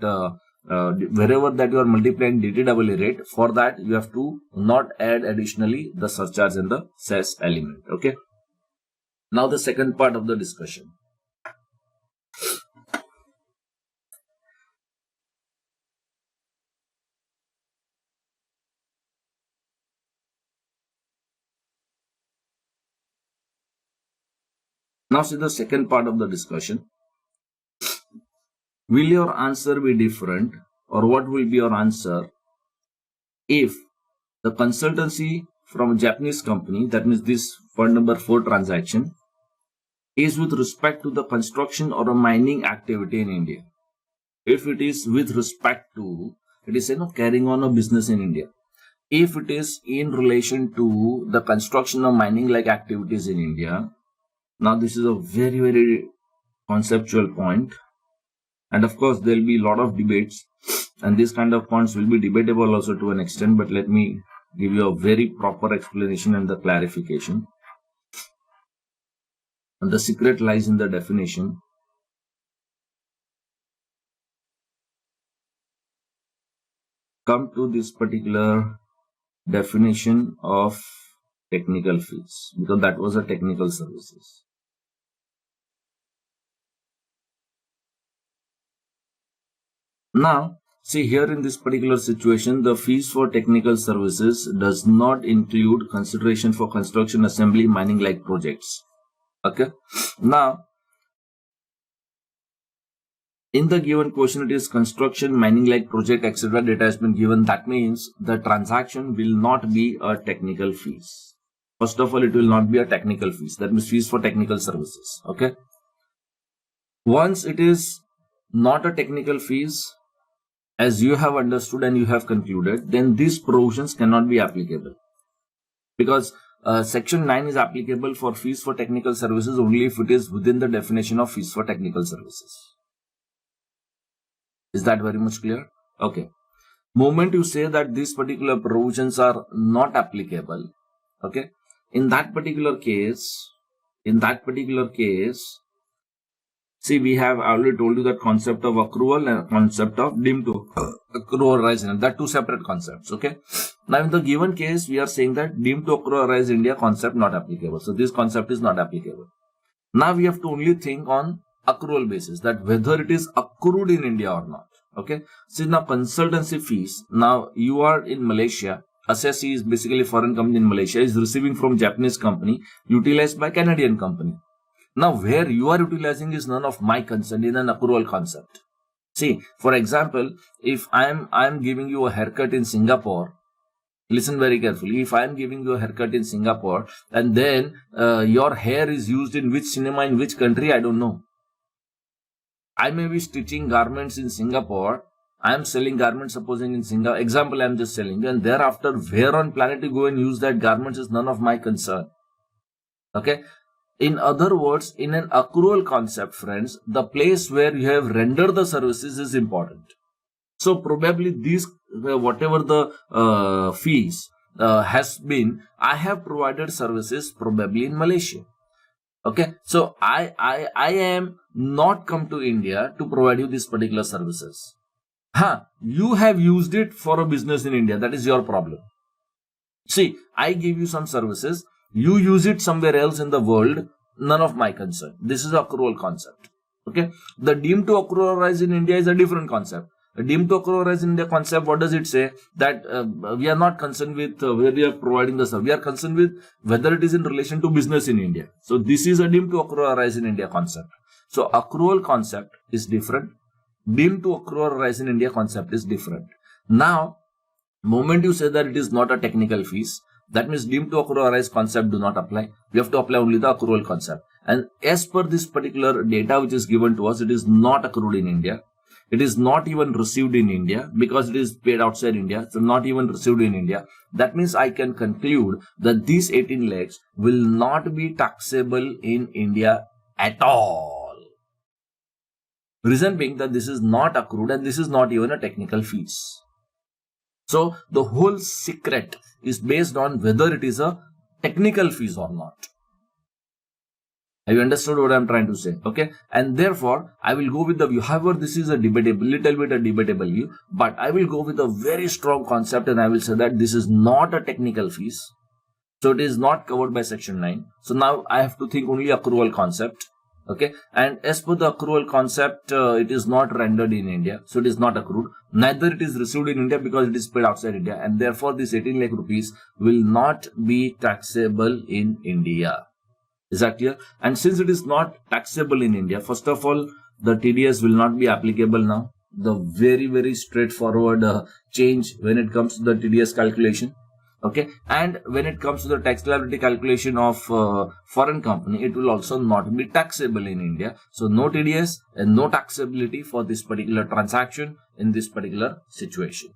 wherever that you are multiplying DTAA rate, for that you have to not add additionally the surcharge and the cess element. Okay. Now the second part of the discussion. Now see the second part of the discussion. Will your answer be different, or what will be your answer if the consultancy from a Japanese company, that means this point number 4 transaction, is with respect to the construction or a mining activity in India? If it is with respect to, it is carrying on a business in India. If it is in relation to the construction or mining like activities in India, now this is a very, very conceptual point, and of course there will be a lot of debates, and these kind of points will be debatable also to an extent, but let me give you a very proper explanation and the clarification. And the secret lies in the definition. Come to this particular definition of technical fees, because that was a technical services. Now, see here in this particular situation, the fees for technical services does not include consideration for construction, assembly, mining like projects. Okay. Now, in the given question, it is construction, mining like project, etc. data has been given. That means the transaction will not be a technical fees. First of all, it will not be a technical fees. That means fees for technical services. Okay. Once it is not a technical fees, as you have understood and you have concluded, then these provisions cannot be applicable, because section 9 is applicable for fees for technical services only if it is within the definition of fees for technical services. Is that very much clear? Okay. Moment you say that these particular provisions are not applicable, okay, in that particular case, See, we have already told you that concept of accrual and concept of deemed to accrue or rise in India. That two separate concepts. Okay. Now, in the given case, we are saying that deemed to accrue or rise in India concept not applicable. So this concept is not applicable. Now we have to only think on accrual basis, that whether it is accrued in India or not. Okay. So now consultancy fees. Now you are in Malaysia. Assessee is basically foreign company in Malaysia, is receiving from Japanese company utilized by Canadian company. Now where you are utilizing is none of my concern in an accrual concept. See, for example, if I am giving you a haircut in Singapore, listen very carefully. If I am giving you a haircut in Singapore and then your hair is used in which cinema in which country, I don't know. I may be stitching garments in Singapore. I am selling garments, supposing in Singapore. Example, I am just selling. And thereafter, where on planet you go and use that garments is none of my concern. Okay. In other words, in an accrual concept, friends, the place where you have rendered the services is important. So probably these, whatever the fees has been, I have provided services probably in Malaysia. Okay, so I am not come to India to provide you these particular services. You have used it for a business in India. That is your problem. See, I give you some services. You use it somewhere else in the world. None of my concern. This is accrual concept. Okay, the deemed to accrue or rise in India is a different concept. Deemed to accrue or rise in India concept, what does it say? That we are not concerned with where we are providing the service. We are concerned with whether it is in relation to business in India. So this is a deemed to accrue or rise in India concept. So accrual concept is different. Deemed to accrue or rise in India concept is different. Now, moment you say that it is not a technical fees, that means deemed to accrue or rise concept do not apply. We have to apply only the accrual concept. And as per this particular data which is given to us, it is not accrued in India. It is not even received in India because it is paid outside India. So not even received in India. That means I can conclude that these 18 lakhs will not be taxable in India at all. Reason being that this is not accrued and this is not even a technical fees. So the whole secret is based on whether it is a technical fees or not. Have you understood what I am trying to say? Okay. And therefore, I will go with the view. However, this is a debatable, little bit a debatable view, but I will go with a very strong concept and I will say that this is not a technical fees. So it is not covered by section 9. So now I have to think only accrual concept. Okay. And as per the accrual concept, it is not rendered in India. So it is not accrued. Neither it is received in India because it is paid outside India. And therefore, this 18 lakh rupees will not be taxable in India. Is that clear? And since it is not taxable in India, first of all, the TDS will not be applicable now. The very, very straightforward change when it comes to the TDS calculation. Okay. And when it comes to the tax liability calculation of foreign company, it will also not be taxable in India. So no TDS and no taxability for this particular transaction in this particular situation.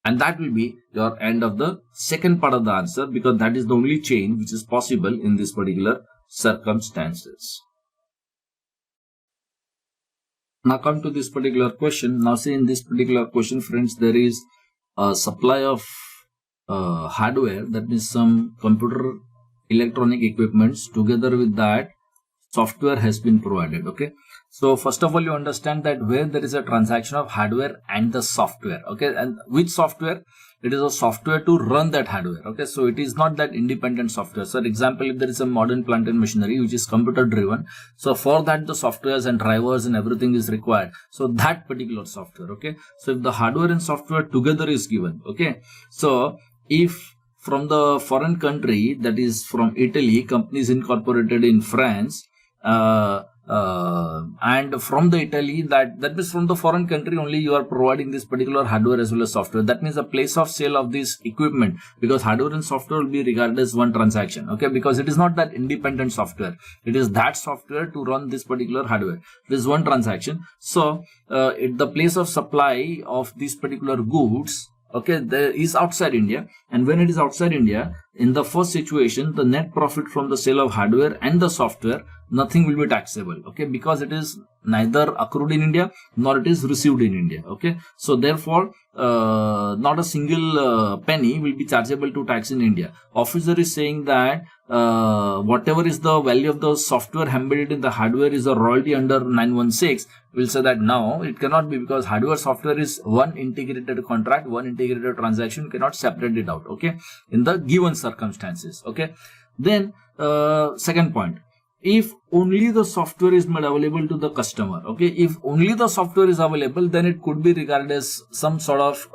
And that will be your end of the second part of the answer, because that is the only change which is possible in this particular circumstances. Now come to this particular question. Now see, in this particular question, friends, there is a supply of hardware, that means some computer electronic equipments. Together with that, software has been provided. Okay. So first of all, you understand that where there is a transaction of hardware and the software. Okay. And which software? It is a software to run that hardware. Okay. So it is not that independent software. So for example, if there is a modern plant and machinery which is computer driven, so for that the softwares and drivers and everything is required. So that particular software. Okay. So if the hardware and software together is given. Okay. So if from the foreign country, that is from Italy, companies incorporated in France, and from the Italy, that means from the foreign country only you are providing this particular hardware as well as software. That means the place of sale of this equipment, because hardware and software will be regarded as one transaction. Okay, because it is not that independent software. It is that software to run this particular hardware. It is one transaction. So the place of supply of these particular goods, okay, there is outside India. And when it is outside India, in the first situation, the net profit from the sale of hardware and the software, nothing will be taxable, okay, because it is neither accrued in India nor it is received in India, okay. So therefore, not a single penny will be chargeable to tax in India. Officer is saying that whatever is the value of the software embedded in the hardware is a royalty under 916. We'll say that now it cannot be, because hardware software is one integrated contract, one integrated transaction, cannot separate it out, okay, in the given circumstances, okay. Then second point, if only the software is made available to the customer, okay, if only the software is available, then it could be regarded as some sort of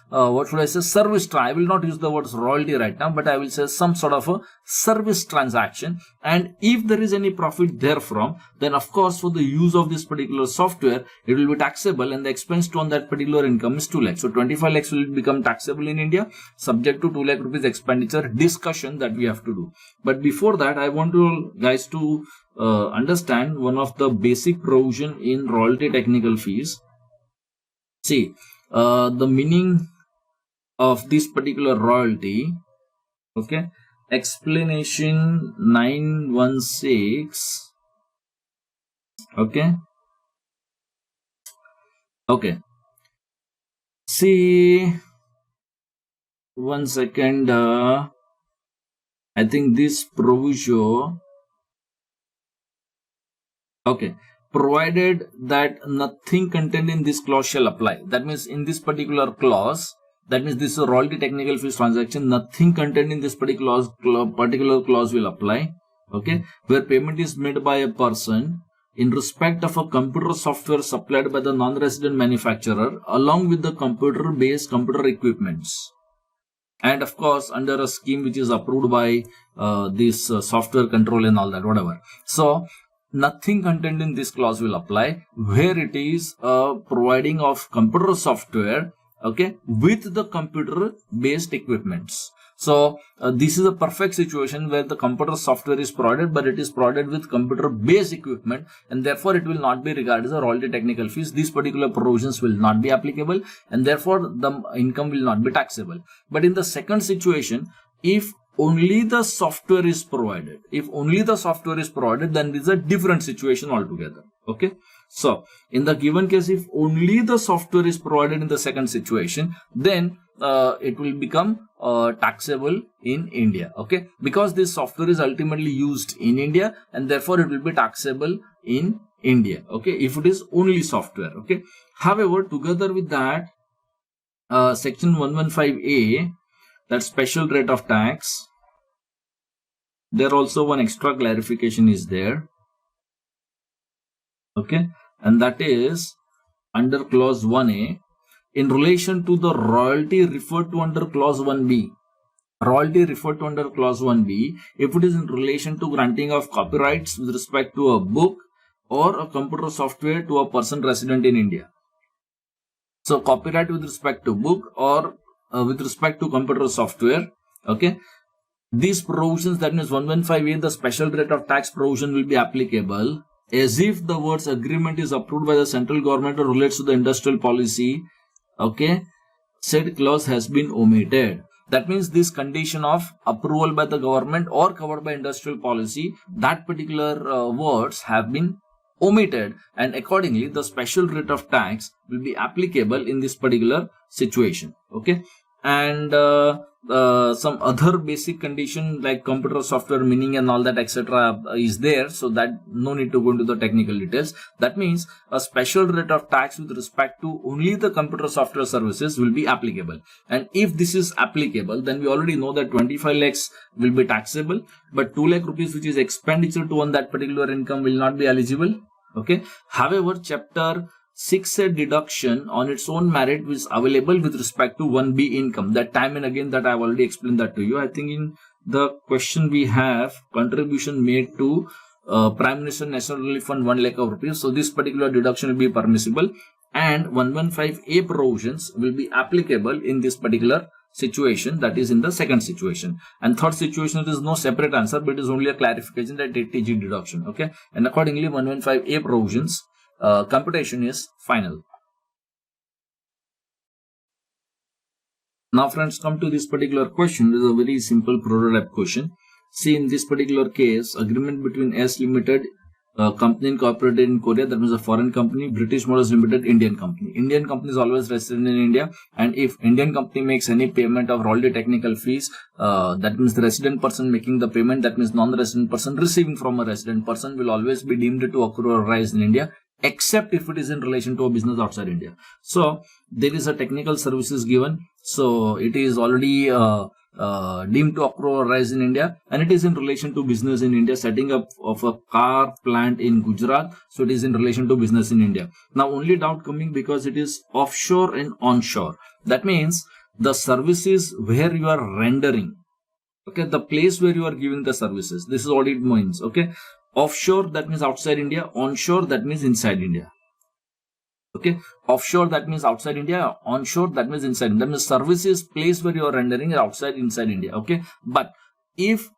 what should I say, service. I will not use the words royalty right now, but I will say some sort of a service transaction. And if there is any profit therefrom, then of course for the use of this particular software, it will be taxable, and the expense on that particular income is 2 lakhs. So 25 lakhs will become taxable in India, subject to 2 lakh rupees expenditure discussion that we have to do. But before that, I want you guys to understand one of the basic provision in royalty technical fees. See, the meaning of this particular royalty, okay, explanation 916, okay, see, 1 second, I think this provision, okay, provided that nothing contained in this clause shall apply. That means in this particular clause, that means this is a royalty technical fees transaction, nothing contained in this particular clause will apply, okay, where payment is made by a person in respect of a computer software supplied by the non-resident manufacturer along with the computer-based computer equipments, and of course under a scheme which is approved by this software control and all that, whatever. So nothing contained in this clause will apply where it is providing of computer software, okay, with the computer based equipments. So this is a perfect situation where the computer software is provided, but it is provided with computer based equipment, and therefore it will not be regarded as a royalty technical fees. These particular provisions will not be applicable, and therefore the income will not be taxable. But in the second situation, if only the software is provided, then it is a different situation altogether, okay. So in the given case, if only the software is provided in the second situation, then it will become taxable in India, okay, because this software is ultimately used in India, and therefore it will be taxable in India, okay, if it is only software, okay. However, together with that, section 115A, that special rate of tax, there also one extra clarification is there, okay, and that is under clause 1A, in relation to the royalty referred to under clause 1B. Royalty referred to under clause 1B, if it is in relation to granting of copyrights with respect to a book or a computer software to a person resident in India. So copyright with respect to book or with respect to computer software, okay, these provisions, that means 115A, the special rate of tax provision will be applicable as if the words agreement is approved by the central government or relates to the industrial policy, okay, said clause has been omitted. That means this condition of approval by the government or covered by industrial policy, that particular words have been omitted, and accordingly the special rate of tax will be applicable in this particular situation, okay. And some other basic condition like computer software meaning and all that etc. is there, so that no need to go into the technical details. That means a special rate of tax with respect to only the computer software services will be applicable, and if this is applicable, then we already know that 25 lakhs will be taxable, but 2 lakh rupees which is expenditure to earn that particular income will not be eligible, okay. However, chapter 6 said deduction on its own merit is available with respect to 1B income. That time and again that I have already explained that to you. I think in the question we have contribution made to Prime Minister National Relief Fund 1 lakh of rupees. So this particular deduction will be permissible, and 115A provisions will be applicable in this particular situation, that is in the second situation. And third situation, there is no separate answer, but it is only a clarification that 80G deduction, okay. And accordingly 115A provisions computation is final. Now friends, come to this particular question. This is a very simple prototype question. See, in this particular case, agreement between S Limited, company incorporated in Korea, that means a foreign company, British Motors Limited, Indian company. Indian company is always resident in India, and if Indian company makes any payment of royalty technical fees, that means the resident person making the payment, that means non-resident person receiving from a resident person will always be deemed to accrue or arise in India, except if it is in relation to a business outside India. So there is a technical services given, so it is already deemed to accrue or rise in India, and it is in relation to business in India, setting up of a car plant in Gujarat, so it is in relation to business in India. Now only doubt coming because it is offshore and onshore. That means the services where you are rendering, okay, the place where you are giving the services, this is what it means. Okay, offshore, that means outside India. Onshore, that means inside India. Okay, offshore, that means outside India. Onshore, that means inside India. That means services place where you are rendering is outside, inside India. Okay, but if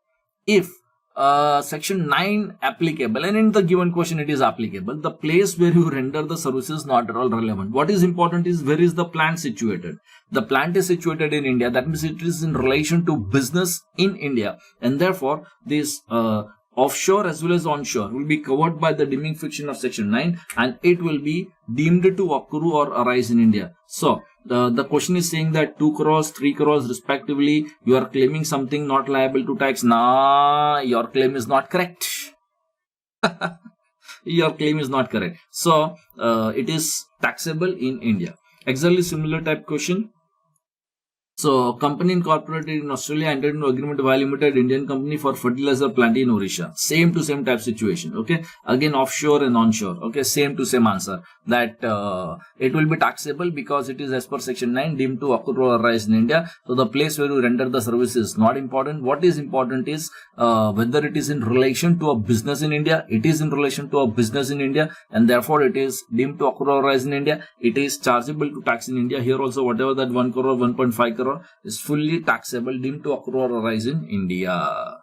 section 9 applicable, and in the given question it is applicable, the place where you render the services is not at all relevant. What is important is where is the plant situated. The plant is situated in India, that means it is in relation to business in India, and therefore this offshore as well as onshore will be covered by the deeming fiction of section 9, and it will be deemed to accrue or arise in India. So the question is saying that 2 crores, 3 crores respectively, you are claiming something not liable to tax. Nah, your claim is not correct. Your claim is not correct. So it is taxable in India. Exactly similar type question. So, company incorporated in Australia entered into agreement with Limited, Indian company, for fertilizer plant in Odisha. Same to same type situation. Okay. Again, offshore and onshore. Okay. Same to same answer. That it will be taxable because it is as per section 9 deemed to accrue or arise in India. So, the place where you render the service is not important. What is important is whether it is in relation to a business in India. It is in relation to a business in India, and therefore it is deemed to accrue or arise in India. It is chargeable to tax in India. Here also, whatever that 1 crore, 1.5 crore is fully taxable, deemed to accrue or arise in India.